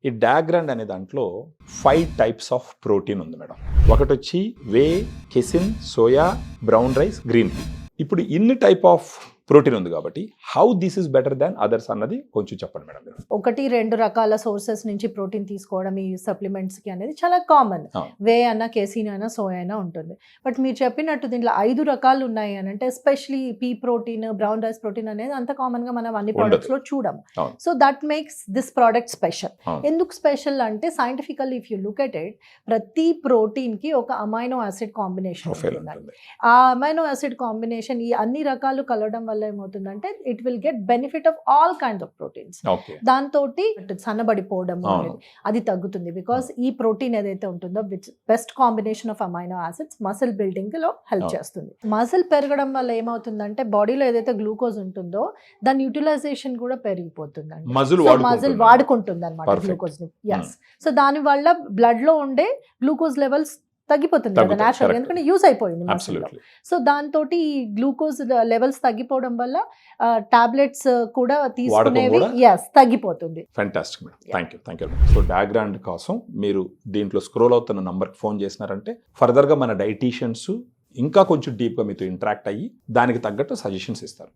ఈ డాగ్రాండ్ అనే దాంట్లో 5 టైప్స్ ఆఫ్ ప్రోటీన్ ఉంది మేడం. ఒకటి వచ్చి whey, casein, soya, brown rice, green pea. ఇప్పుడు ఇన్ని టైప్ ఆఫ్ ప్రోటీన్ ఉంది కాబట్టి how this is better than others అన్నది కొంచెం చెప్పండి మేడం మీరు. 1-2 రకాల సోర్సెస్ నుంచి ప్రోటీన్ తీసుకోవడం ఈ సప్లిమెంట్స్ కి అనేది చాలా కామన్. వే అన్న, కేసిన్ అయినా, సోయా అయినా ఉంటుంది. బట్ మీరు చెప్పినట్టు దీంట్లో 5 రకాలు ఉన్నాయి అని అంటే especially P protein, brown rice protein అనేది అంత కామన్ గా మనం అన్ని ప్రొడక్ట్స్ లో చూడము. So that makes this product special. ఎందుకు స్పెషల్ అంటే scientifically if you look at it, ప్రతి ప్రోటీన్ కి ఒక అమైనో యాసిడ్ కాంబినేషన్ ఉంటుంది. ఆ అమైనో యాసిడ్ కాంబినేషన్ ఈ అన్ని రకాలు కలవడం వల్ల ఏమవుతుందంటే it will get benefit of all kinds of proteins. దాంతో సన్నబడిపోవడం అది తగ్గుతుంది. బికాస్ ఈ ప్రోటీన్ ఏదైతే ఉంటుందో which best combination of amino acids muscle building లో హెల్ప్ చేస్తుంది. మసిల్ పెరగడం వల్ల ఏమవుతుందంటే బాడీలో ఏదైతే గ్లూకోజ్ ఉంటుందో దాని యూటిలైజేషన్ కూడా పెరిగిపోతుందండి. మజిల్ వాడుకుంటుంది అనమాట గ్లూకోజ్ ని. సో దాని వల్ల బ్లడ్ లో ఉండే గ్లూకోజ్ లెవెల్స్ తగ్గిపోతుంది కదా న్యాచురల్, ఎందుకంటే యూజ్ అయిపోయింది మసిల్లో. సో దాంతో ఈ గ్లూకోజ్ లెవెల్స్ తగ్గిపోవడం వల్ల టాబ్లెట్స్ కూడా తీసుకునేవి తగ్గిపోతుంది. Fantastic madam, thank you. So డాగ్రాండ్ కోసం మీరు దీంట్లో స్క్రోల్ అవుతున్న నంబర్కి ఫోన్ చేసినారంటే ఫర్దర్గా మన డైటీషియన్స్ ఇంకా కొంచెం డీప్గా మీతో ఇంటరాక్ట్ అయ్యి దానికి తగ్గట్టు సజెషన్స్ ఇస్తారు.